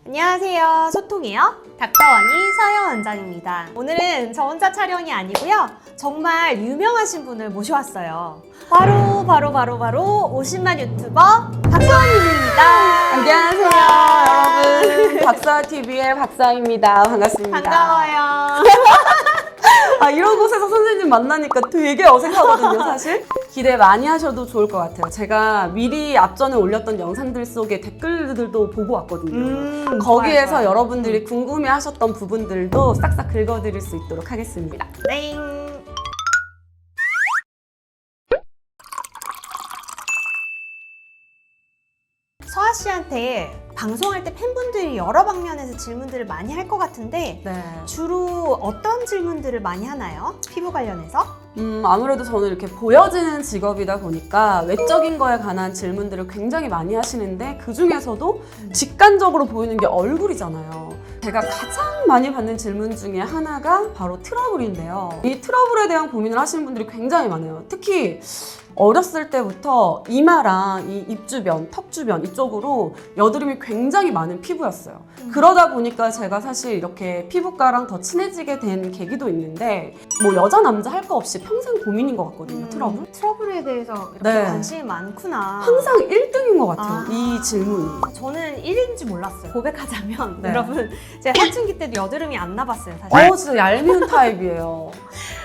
안녕하세요. 소통해요. 닥터원이 서영 원장입니다. 오늘은 저 혼자 촬영이 아니고요. 정말 유명하신 분을 모셔왔어요. 바로 50만 유튜버 박서원님입니다. 안녕하세요, 여러분. 박서TV의 박서입니다. 반갑습니다. 반가워요. 이런 곳에서 선생님 만나니까 되게 어색하거든요, 사실. 기대 많이 하셔도 좋을 것 같아요. 제가 미리 앞전에 올렸던 영상들 속에 댓글들도 보고 왔거든요. 거기에서 좋아요. 여러분들이 궁금해 하셨던 부분들도 싹싹 긁어드릴 수 있도록 하겠습니다. 네. 서아 씨한테 방송할 때 팬분들이 여러 방면에서 질문들을 많이 할 것 같은데 네. 주로 어떤 질문들을 많이 하나요? 피부 관련해서? 아무래도 저는 이렇게 보여지는 직업이다 보니까 외적인 거에 관한 질문들을 굉장히 많이 하시는데 그 중에서도 직관적으로 보이는 게 얼굴이잖아요. 제가 가장 많이 받는 질문 중에 하나가 바로 트러블인데요. 이 트러블에 대한 고민을 하시는 분들이 굉장히 많아요. 특히 어렸을 때부터 이마랑 이 입 주변, 턱 주변 이쪽으로 여드름이 굉장히 많은 피부였어요. 그러다 보니까 제가 사실 이렇게 피부과랑 더 친해지게 된 계기도 있는데 뭐 여자 남자 할 거 없이 평생 고민인 것 같거든요, 트러블. 트러블에 대해서 이렇게 네. 관심이 많구나. 항상 1등인 것 같아요, 아. 이 질문이. 저는 1인지 몰랐어요. 고백하자면 네. 여러분 제가 사춘기 때도 여드름이 안 나봤어요, 사실. 진짜 얄미운 타입이에요.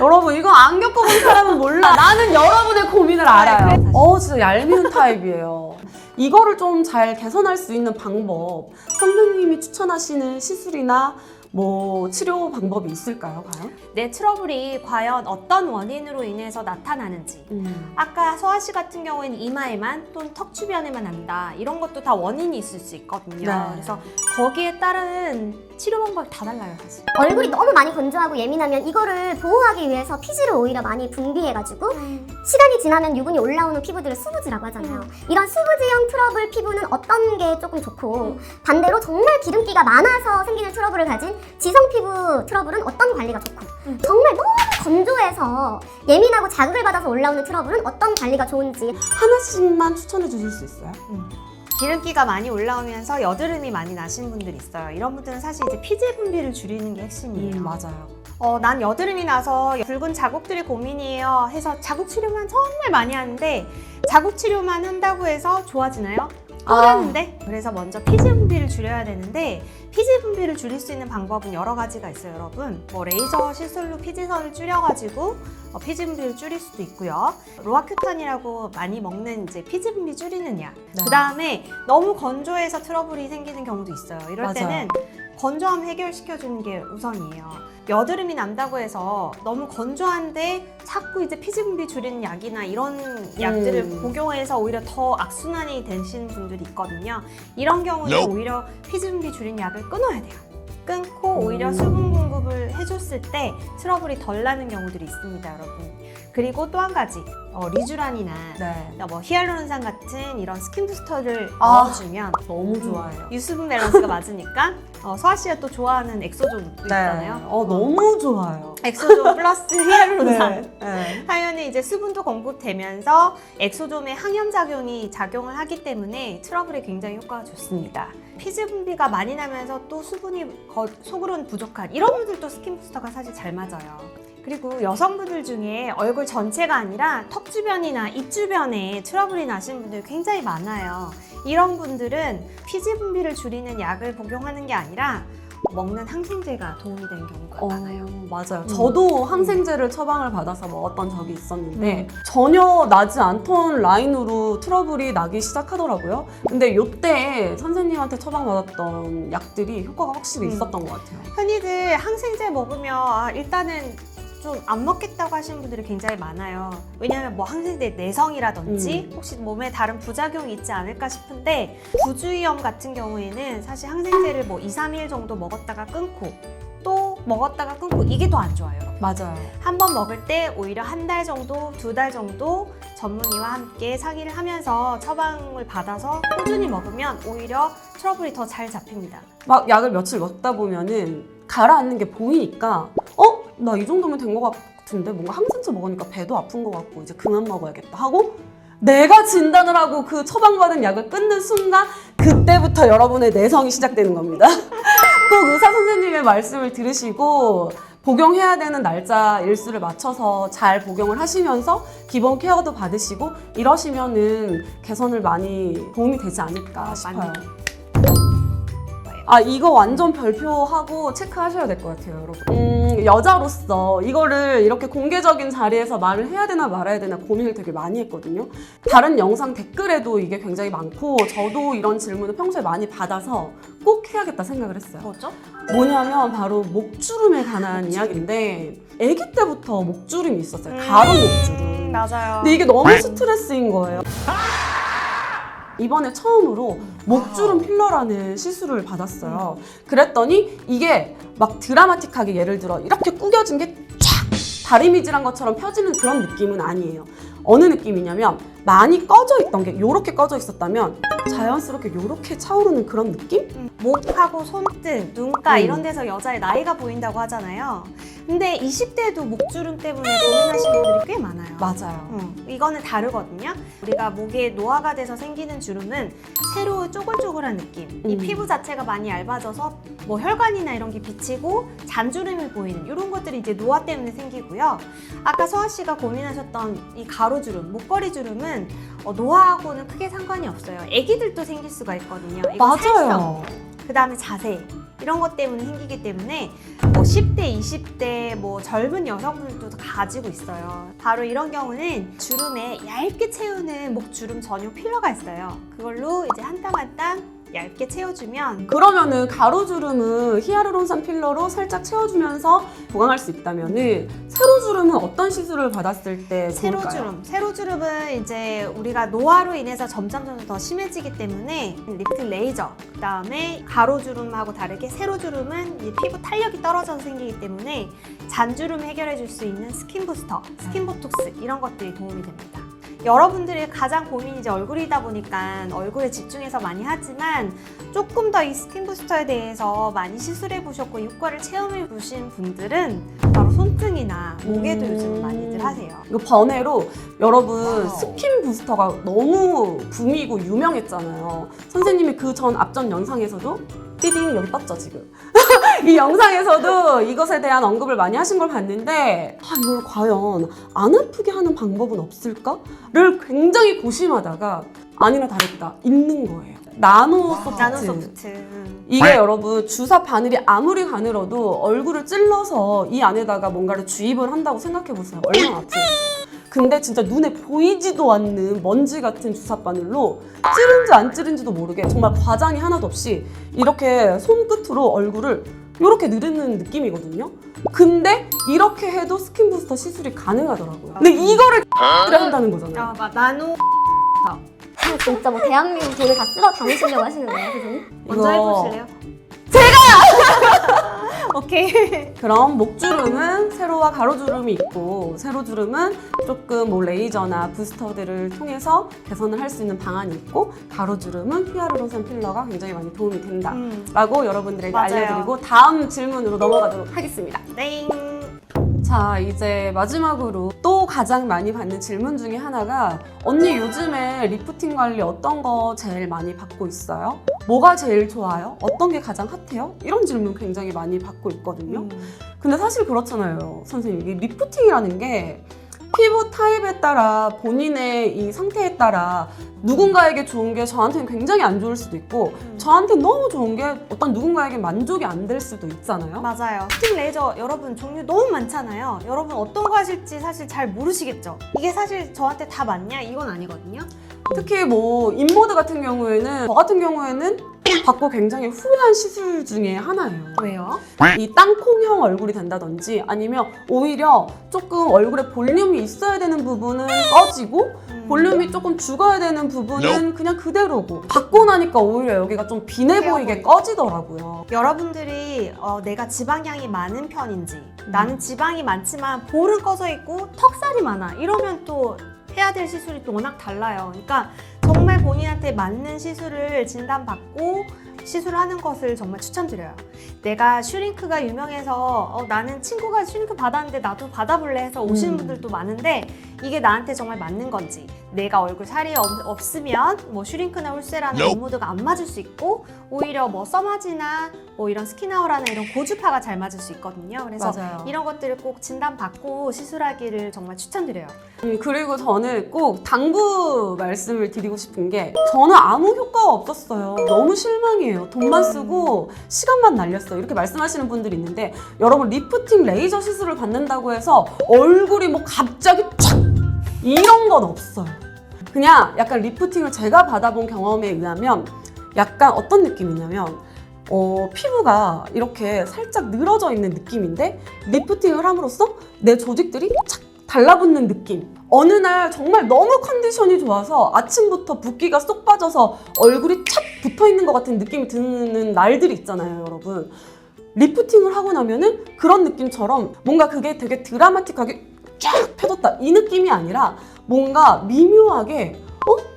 여러분, 이거 안 겪어본 사람은 몰라. 나는 여러분의 고민을 알아요. 진짜 얄미운 타입이에요. 이거를 좀 잘 개선할 수 있는 방법, 선생님이 추천하시는 시술이나 뭐 치료 방법이 있을까요, 과연? 내 트러블이 과연 어떤 원인으로 인해서 나타나는지. 아까 서아 씨 같은 경우에는 이마에만 또는 턱 주변에만 난다. 이런 것도 다 원인이 있을 수 있거든요. 네. 그래서 거기에 따른 치료 방법이 다 달라요, 사실. 얼굴이 너무 많이 건조하고 예민하면 이거를 보호하기 위해서 피지를 오히려 많이 분비해가지고 시간이 지나면 유분이 올라오는 피부들을 수부지라고 하잖아요. 이런 수부지형 트러블 피부는 어떤 게 조금 좋고 반대로 정말 기름기가 많아서 생기는 트러블을 가진 지성 피부 트러블은 어떤 관리가 좋고 정말 너무 건조해서 예민하고 자극을 받아서 올라오는 트러블은 어떤 관리가 좋은지 하나씩만 추천해 주실 수 있어요? 기름기가 많이 올라오면서 여드름이 많이 나신 분들이 있어요. 이런 분들은 사실 이제 피지 분비를 줄이는 게 핵심이에요. 맞아요. 난 여드름이 나서 붉은 자국들이 고민이에요 해서 자국 치료만 정말 많이 하는데 자국 치료만 한다고 해서 좋아지나요? 또 나는데? 그래서 먼저 피지 분비를 줄여야 되는데 피지 분비를 줄일 수 있는 방법은 여러 가지가 있어요, 여러분. 뭐 레이저 시술로 피지선을 줄여가지고 피지 분비를 줄일 수도 있고요. 로아큐탄이라고 많이 먹는 이제 피지 분비 줄이는 약. 네. 그 다음에 너무 건조해서 트러블이 생기는 경우도 있어요. 이럴 맞아요. 때는 건조함 해결시켜주는 게 우선이에요. 여드름이 난다고 해서 너무 건조한데 자꾸 이제 피지 분비 줄이는 약이나 이런 약들을 복용해서 오히려 더 악순환이 되시는 분들이 있거든요. 이런 경우는 오히려 피지 분비 줄이는 약을 끊어야 돼요. 끊고 오히려 수분 공급을 해줬을 때 트러블이 덜 나는 경우들이 있습니다, 여러분. 그리고 또 한 가지, 리쥬란이나 네. 뭐 히알루론산 같은 이런 스킨 부스터를 넣어주면 너무 좋아해요. 유수분 밸런스가 맞으니까 서아 씨가 또 좋아하는 엑소존도 있잖아요. 너무 좋아요. 엑소존 플러스 히알루론산 네. 하면 이제 수분도 공급되면서 엑소존의 항염작용이 작용을 하기 때문에 트러블에 굉장히 효과가 좋습니다. 피지 분비가 많이 나면서 또 수분이 속으로는 부족한 이런 분들도 스킨 부스터가 사실 잘 맞아요. 그리고 여성분들 중에 얼굴 전체가 아니라 턱 주변이나 입 주변에 트러블이 나신 분들이 굉장히 많아요. 이런 분들은 피지 분비를 줄이는 약을 복용하는 게 아니라 먹는 항생제가 도움이 되는 경우가 많아요. 맞아요. 저도 항생제를 처방을 받아서 먹었던 적이 있었는데 전혀 나지 않던 라인으로 트러블이 나기 시작하더라고요. 근데 이때 선생님한테 처방받았던 약들이 효과가 확실히 있었던 것 같아요. 흔히들 항생제 먹으면 일단은 좀 안 먹겠다고 하시는 분들이 굉장히 많아요. 왜냐하면 뭐 항생제 내성이라든지 혹시 몸에 다른 부작용이 있지 않을까 싶은데 부주의염 같은 경우에는 사실 항생제를 뭐 2, 3일 정도 먹었다가 끊고 또 먹었다가 끊고 이게 더 안 좋아요. 맞아요. 한 번 먹을 때 오히려 한 달 정도, 2달 정도 전문의와 함께 상의를 하면서 처방을 받아서 꾸준히 먹으면 오히려 트러블이 더 잘 잡힙니다. 막 약을 며칠 먹다 보면은 가라앉는 게 보이니까 나 이 정도면 된 것 같은데 뭔가 항생제 먹으니까 배도 아픈 것 같고 이제 그만 먹어야겠다 하고 내가 진단을 하고 그 처방받은 약을 끊는 순간 그때부터 여러분의 내성이 시작되는 겁니다. 꼭 의사 선생님의 말씀을 들으시고 복용해야 되는 날짜 일수를 맞춰서 잘 복용을 하시면서 기본 케어도 받으시고 이러시면은 개선을 많이 도움이 되지 않을까 싶어요. 이거 완전 별표하고 체크하셔야 될 것 같아요, 여러분. 여자로서 이거를 이렇게 공개적인 자리에서 말을 해야 되나 말아야 되나 고민을 되게 많이 했거든요. 다른 영상 댓글에도 이게 굉장히 많고 저도 이런 질문을 평소에 많이 받아서 꼭 해야겠다 생각을 했어요. 뭐죠? 뭐냐면 바로 목주름에 관한 이야기인데 아기 때부터 목주름이 있었어요. 가로 목주름. 맞아요. 근데 이게 너무 스트레스인 거예요. 이번에 처음으로 목주름 필러라는 시술을 받았어요. 그랬더니 이게 막 드라마틱하게 예를 들어 이렇게 구겨진 게 쫙 다리미질한 것처럼 펴지는 그런 느낌은 아니에요. 어느 느낌이냐면 많이 꺼져 있던 게 이렇게 꺼져 있었다면 자연스럽게 이렇게 차오르는 그런 느낌? 목하고 손등, 눈가 이런 데서 여자의 나이가 보인다고 하잖아요. 근데 20대에도 목주름 때문에 고민하시는 분들이 꽤 많아요. 맞아요. 이거는 다르거든요. 우리가 목에 노화가 돼서 생기는 주름은 새로 쪼글쪼글한 느낌. 이 피부 자체가 많이 얇아져서 뭐 혈관이나 이런 게 비치고 잔주름이 보이는 이런 것들이 이제 노화 때문에 생기고요. 아까 서아 씨가 고민하셨던 이 가로주름, 목걸이 주름은 노화하고는 크게 상관이 없어요. 아기들도 생길 수가 있거든요. 이거 맞아요. 그 다음에 자세 이런 것 때문에 생기기 때문에 뭐 10대, 20대 뭐 젊은 여성분들도 가지고 있어요. 바로 이런 경우는 주름에 얇게 채우는 목주름 전용 필러가 있어요. 그걸로 이제 한 땀 한 땀 얇게 채워주면 그러면은 가로주름은 히아루론산 필러로 살짝 채워주면서 보강할 수 있다면은 세로주름은 어떤 시술을 받았을 때 좋을까요? 세로주름은 이제 우리가 노화로 인해서 점점 더 심해지기 때문에 리프트 레이저, 그 다음에 가로주름하고 다르게 세로주름은 이 피부 탄력이 떨어져서 생기기 때문에 잔주름 해결해 줄 수 있는 스킨 부스터, 스킨 보톡스 이런 것들이 도움이 됩니다. 여러분들의 가장 고민이 이제 얼굴이다 보니까 얼굴에 집중해서 많이 하지만 조금 더 이 스킨 부스터에 대해서 많이 시술해 보셨고 효과를 체험해 보신 분들은 바로 손등이나 목에도 요즘 많이들 하세요. 이거 번외로 여러분 스킨 부스터가 너무 붐이고 유명했잖아요. 선생님이 그 전 앞전 영상에서도 띠딩 여기 떴죠 지금. 이 영상에서도 이것에 대한 언급을 많이 하신 걸 봤는데 이걸 과연 안 아프게 하는 방법은 없을까?를 굉장히 고심하다가 아니나 다를까 있는 거예요. 나노소프트. 나노소프트. 이게 여러분 주사 바늘이 아무리 가늘어도 얼굴을 찔러서 이 안에다가 뭔가를 주입을 한다고 생각해보세요. 얼마나 아프겠어요. 근데 진짜 눈에 보이지도 않는 먼지 같은 주사 바늘로 찌른지 안 찌른지도 모르게 정말 과장이 하나도 없이 이렇게 손끝으로 얼굴을 이렇게 누르는 느낌이거든요. 근데 이렇게 해도 스킨 부스터 시술이 가능하더라고요. 근데 이거를 한다는 거잖아요. 나노. 진짜 뭐 대한민국 돈을 다 쓸어 담으시려고 하시는 거예요, 선생님? 먼저 해보실래요? 오케이. 그럼 목주름은 세로와 가로주름이 있고 세로주름은 조금 뭐 레이저나 부스터들을 통해서 개선을 할 수 있는 방안이 있고 가로주름은 히아루론산 필러가 굉장히 많이 도움이 된다라고 여러분들에게 맞아요. 알려드리고 다음 질문으로 넘어가도록 하겠습니다. 네. 자, 이제 마지막으로 또 가장 많이 받는 질문 중에 하나가 언니 요즘에 리프팅 관리 어떤 거 제일 많이 받고 있어요? 뭐가 제일 좋아요? 어떤 게 가장 핫해요? 이런 질문 굉장히 많이 받고 있거든요. 근데 사실 그렇잖아요, 선생님. 이게 리프팅이라는 게 피부 타입에 따라 본인의 이 상태에 따라 누군가에게 좋은 게 저한테는 굉장히 안 좋을 수도 있고 저한테 너무 좋은 게 어떤 누군가에게 만족이 안 될 수도 있잖아요. 맞아요. 스킨 레이저 여러분 종류 너무 많잖아요. 여러분 어떤 거 하실지 사실 잘 모르시겠죠? 이게 사실 저한테 다 맞냐? 이건 아니거든요. 특히 뭐 인모드 같은 경우에는 저 같은 경우에는 받고 굉장히 후회한 시술 중에 하나예요. 왜요? 이 땅콩형 얼굴이 된다든지 아니면 오히려 조금 얼굴에 볼륨이 있어야 되는 부분은 꺼지고 볼륨이 조금 죽어야 되는 부분은 그냥 그대로고 받고 나니까 오히려 여기가 좀 빈해 보이게 꺼지더라고요. 여러분들이 내가 지방량이 많은 편인지 나는 지방이 많지만 볼은 꺼져 있고 턱살이 많아 이러면 또 해야 될 시술이 또 워낙 달라요. 그러니까 정말 본인한테 맞는 시술을 진단받고 시술하는 것을 정말 추천드려요. 내가 슈링크가 유명해서 나는 친구가 슈링크 받았는데 나도 받아볼래 해서 오시는 분들도 많은데 이게 나한테 정말 맞는 건지 내가 얼굴 살이 없으면 뭐 슈링크나 홀세라나 림모드가 안 맞을 수 있고 오히려 뭐 써마지나 뭐 이런 스키나우라나 이런 고주파가 잘 맞을 수 있거든요. 그래서 맞아요. 이런 것들을 꼭 진단받고 시술하기를 정말 추천드려요. 그리고 저는 꼭 당부 말씀을 드리고 싶은 게 저는 아무 효과가 없었어요. 너무 실망이에요. 돈만 쓰고 시간만 날렸어요. 이렇게 말씀하시는 분들이 있는데 여러분 리프팅 레이저 시술을 받는다고 해서 얼굴이 뭐 갑자기 촥 이런 건 없어요. 그냥 약간 리프팅을 제가 받아본 경험에 의하면 약간 어떤 느낌이냐면 피부가 이렇게 살짝 늘어져 있는 느낌인데 리프팅을 함으로써 내 조직들이 착 달라붙는 느낌. 어느 날 정말 너무 컨디션이 좋아서 아침부터 붓기가 쏙 빠져서 얼굴이 착 붙어 있는 것 같은 느낌이 드는 날들이 있잖아요, 여러분. 리프팅을 하고 나면은 그런 느낌처럼 뭔가 그게 되게 드라마틱하게 쫙 펴졌다 이 느낌이 아니라 뭔가 미묘하게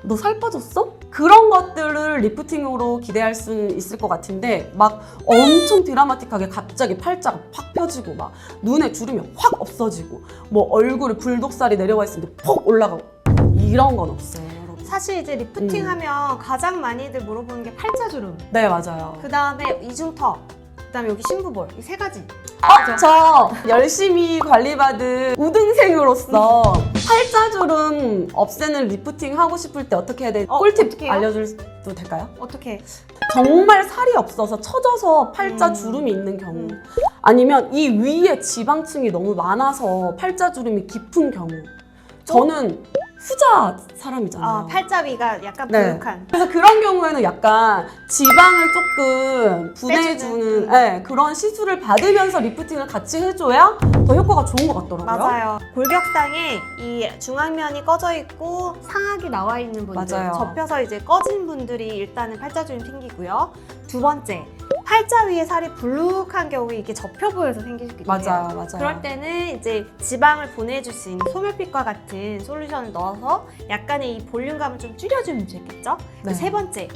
너 살 빠졌어? 그런 것들을 리프팅으로 기대할 수는 있을 것 같은데 막 엄청 드라마틱하게 갑자기 팔자가 확 펴지고 막 눈에 주름이 확 없어지고 뭐 얼굴에 굴독살이 내려와 있는데 폭 올라가고 이런 건 없어요, 여러분. 사실 이제 리프팅하면 가장 많이들 물어보는 게 팔자주름, 네, 맞아요. 그 다음에 이중턱, 그 다음에 여기 심부볼 이 세 가지. 저 열심히 관리받은 우등생으로서 팔자주름 없애는 리프팅 하고 싶을 때 어떻게 해야 되지? 꿀팁 어떻게 해요? 알려줘도 될까요? 어떻게? 정말 살이 없어서 처져서 팔자주름이 있는 경우 아니면 이 위에 지방층이 너무 많아서 팔자주름이 깊은 경우 저는 후자 사람이잖아요. 팔자 위가 약간 네. 부룩한. 그래서 그런 경우에는 약간 지방을 조금 분해주는 네, 그런 시술을 받으면서 리프팅을 같이 해줘야 더 효과가 좋은 것 같더라고요. 맞아요. 골격상에 이 중앙면이 꺼져 있고 상악이 나와 있는 분들, 맞아요. 접혀서 이제 꺼진 분들이 일단은 팔자주름 생기고요. 두 번째, 팔자 위에 살이 불룩한 경우에 이게 접혀 보여서 생기기도 해요. 맞아요, 맞아요. 그럴 때는 이제 지방을 보내줄 수 있는 소멸빛과 같은 솔루션을 넣어서 약간의 이 볼륨감을 좀 줄여주면 좋겠죠? 네. 세 번째,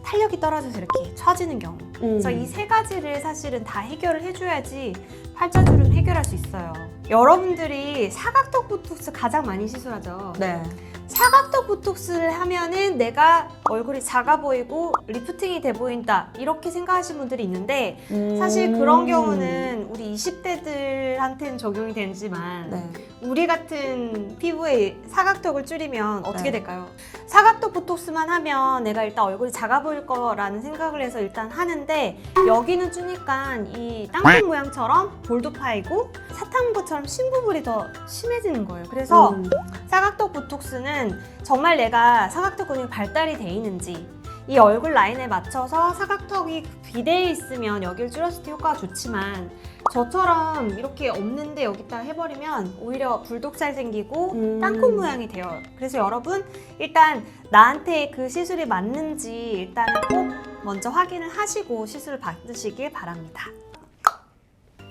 탄력이 떨어져서 이렇게 처지는 경우. 그래서 이 세 가지를 사실은 다 해결을 해줘야지 팔자주름 해결할 수 있어요. 여러분들이 사각턱 보톡스 가장 많이 시술하죠? 네. 사각턱 보톡스를 하면은 내가 얼굴이 작아 보이고 리프팅이 돼 보인다 이렇게 생각하시는 분들이 있는데 사실 그런 경우는 우리 20대들한테는 적용이 되지만 네. 우리 같은 피부에 사각턱을 줄이면 어떻게 네. 될까요? 사각턱 보톡스만 하면 내가 일단 얼굴이 작아 보일 거라는 생각을 해서 일단 하는데 여기는 주니까 이 땅콩 모양처럼 볼도 파이고 사탕부처럼 심부볼이 더 심해지는 거예요. 그래서 사각턱 보톡스는 정말 내가 사각턱 근육이 발달이 돼 있는지 이 얼굴 라인에 맞춰서 사각턱이 비대해 있으면 여기를 줄였을 때 효과가 좋지만 저처럼 이렇게 없는데 여기다 해버리면 오히려 불독살 생기고 땅콩 모양이 돼요. 그래서 여러분 일단 나한테 그 시술이 맞는지 일단은 꼭 먼저 확인을 하시고 시술을 받으시길 바랍니다.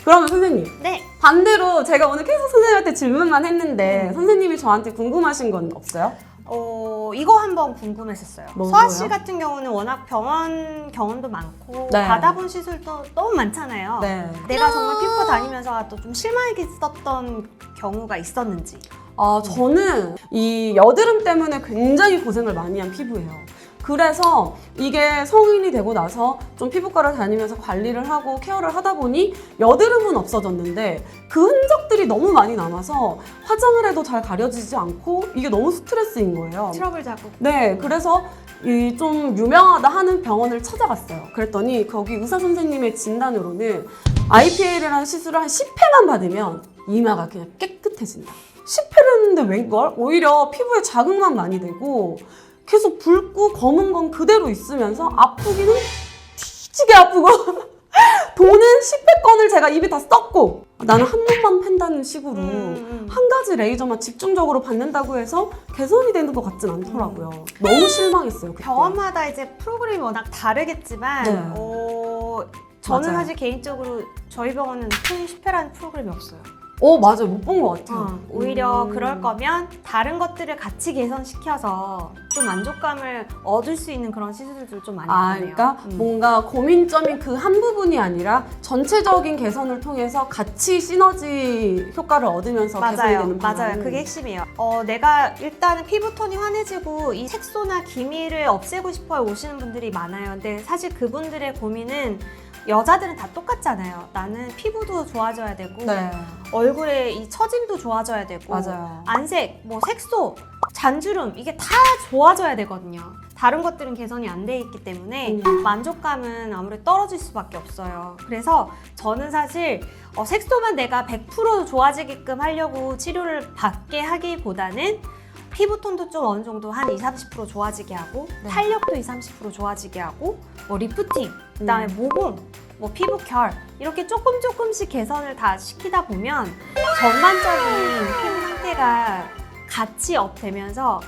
그러면 선생님 네. 반대로 제가 오늘 계속 선생님한테 질문만 했는데 선생님이 저한테 궁금하신 건 없어요? 이거 한번 궁금했었어요. 뭐요? 서아 씨 같은 경우는 워낙 병원 경험도 많고 네. 받아본 시술도 너무 많잖아요. 네. 내가 정말 피부 다니면서 또 좀 실망했었던 경우가 있었는지. 저는 이 여드름 때문에 굉장히 고생을 많이 한 피부예요. 그래서 이게 성인이 되고 나서 좀 피부과를 다니면서 관리를 하고 케어를 하다 보니 여드름은 없어졌는데 그 흔적들이 너무 많이 남아서 화장을 해도 잘 가려지지 않고 이게 너무 스트레스인 거예요. 트러블 자국. 네, 그래서 이 좀 유명하다 하는 병원을 찾아갔어요. 그랬더니 거기 의사 선생님의 진단으로는 IPL이라는 시술을 한 10회만 받으면 이마가 그냥 깨끗해진다. 10회를 했는데 웬걸? 오히려 피부에 자극만 많이 되고 계속 붉고 검은 건 그대로 있으면서 아프기는 뒤지게 아프고 돈은 10회권을 제가 입에 다 썼고 나는 한 번만 팬다는 식으로 한 가지 레이저만 집중적으로 받는다고 해서 개선이 되는 것 같진 않더라고요. 너무 실망했어요. 그때. 병원마다 이제 프로그램이 워낙 다르겠지만 네. 저는 맞아요. 사실 개인적으로 저희 병원은 총 10회라는 프로그램이 없어요. 맞아요. 못 본 것 같아요. 오히려 그럴 거면 다른 것들을 같이 개선시켜서 좀 만족감을 얻을 수 있는 그런 시술들을 좀 많이 하네요. 그러니까 뭔가 고민점이 그 한 부분이 아니라 전체적인 개선을 통해서 같이 시너지 효과를 얻으면서 개선이 되는 방안. 맞아요. 그게 핵심이에요. 내가 일단은 피부톤이 환해지고 이 색소나 기미를 없애고 싶어 오시는 분들이 많아요. 근데 사실 그분들의 고민은 여자들은 다 똑같잖아요. 나는 피부도 좋아져야 되고 네. 얼굴에 이 처짐도 좋아져야 되고 맞아요. 안색, 뭐 색소, 잔주름 이게 다 좋아져야 되거든요. 다른 것들은 개선이 안 돼 있기 때문에 만족감은 아무래도 떨어질 수밖에 없어요. 그래서 저는 사실 색소만 내가 100% 좋아지게끔 하려고 치료를 받게 하기보다는 피부톤도 좀 어느 정도 한 20-30% 좋아지게 하고 탄력도 20-30% 좋아지게 하고 뭐 리프팅, 그다음에 모공, 뭐 피부 결 이렇게 조금씩 개선을 다 시키다 보면 전반적인 피부 상태가 같이 업되면서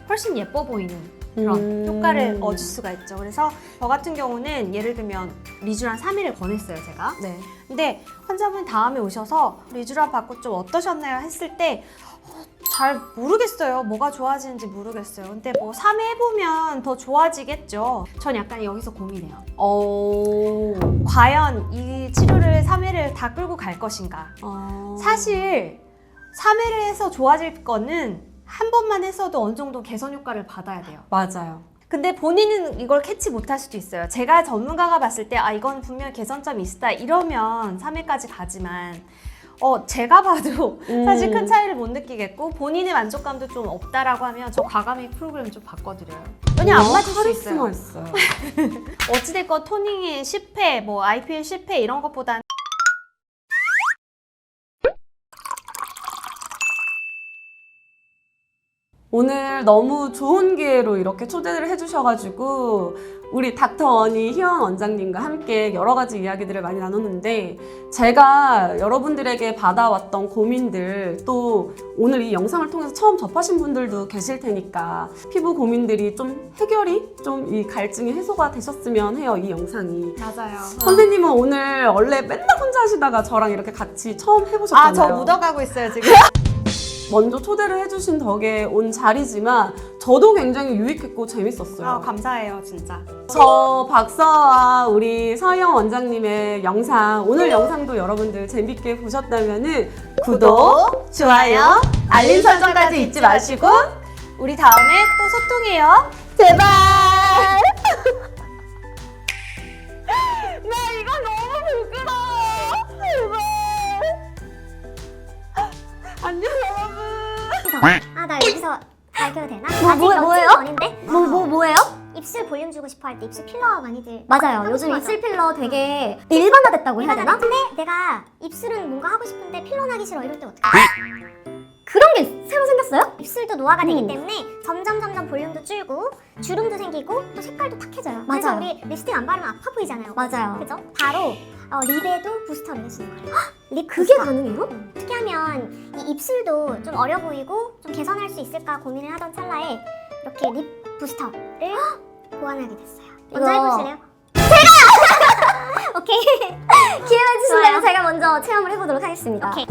훨씬 예뻐 보이는 그런 효과를 얻을 수가 있죠. 그래서 저 같은 경우는 예를 들면 리쥬란 3일을 권했어요, 제가. 네. 근데 환자분이 다음에 오셔서 리쥬란 받고 좀 어떠셨나요? 했을 때 잘 모르겠어요. 뭐가 좋아지는지 모르겠어요. 근데 뭐 3회 해보면 더 좋아지겠죠. 전 약간 여기서 고민해요. 과연 이 치료를 3회를 다 끌고 갈 것인가. 사실 3회를 해서 좋아질 거는 한 번만 했어도 어느 정도 개선 효과를 받아야 돼요. 맞아요. 근데 본인은 이걸 캐치 못할 수도 있어요. 제가 전문가가 봤을 때 이건 분명 개선점이 있다 이러면 3회까지 가지만 제가 봐도 사실 큰 차이를 못 느끼겠고 본인의 만족감도 좀 없다라고 하면 저 과감히 프로그램 좀 바꿔드려요. 왜냐면 안 맞을 수 있어요. 카리스마 있어요. 어찌됐건 토닝의 10회, 뭐 IPL 10회 이런 것보다는 오늘 너무 좋은 기회로 이렇게 초대를 해주셔가지고 우리 닥터 원희 희원 원장님과 함께 여러 가지 이야기들을 많이 나눴는데 제가 여러분들에게 받아왔던 고민들 또 오늘 이 영상을 통해서 처음 접하신 분들도 계실 테니까 피부 고민들이 좀 해결이 좀 이 갈증이 해소가 되셨으면 해요, 이 영상이. 맞아요. 선생님은 오늘 원래 맨날 혼자 하시다가 저랑 이렇게 같이 처음 해보셨잖아요. 저 묻어가고 있어요 지금. 먼저 초대를 해주신 덕에 온 자리지만 저도 굉장히 유익했고 재밌었어요. 감사해요 진짜. 저 박사와 우리 서희영 원장님의 영상, 오늘 영상도 여러분들 재밌게 보셨다면 구독, 좋아요, 알림 설정까지 잊지 마시고 우리 다음에 또 소통해요. 제발! 나 이거 너무 부끄러워. 안녕 여러분. 나 여기서 밝혀도 되나? 뭐예요? 아닌데? 뭐예요? 입술 볼륨 주고 싶어 할 때 입술 필러 많이들 맞아요. 요즘 입술 필러 되게 일반화됐다고 해야 되나? 근데 내가 입술은 뭔가 하고 싶은데 필러 나기 싫어 이럴 때 어떡해? 그런 게 새로 생겼어요? 입술도 노화가 되기 때문에 점점 볼륨도 줄고 주름도 생기고 또 색깔도 탁해져요. 그래서 맞아요. 우리 립스틱 안 바르면 아파 보이잖아요. 맞아요. 그죠? 바로 립에도 부스터를 해주는 거예요. 립 그게 부스터. 가능해요? 어떻게 하면 이 입술도 좀 어려 보이고 좀 개선할 수 있을까 고민을 하던 찰나에 이렇게 립 부스터를 고안하게 됐어요. 먼저 이거- 해보실래요? 제가! 오케이. 기회를 주신다면 좋아요. 제가 먼저 체험을 해보도록 하겠습니다. 오케이.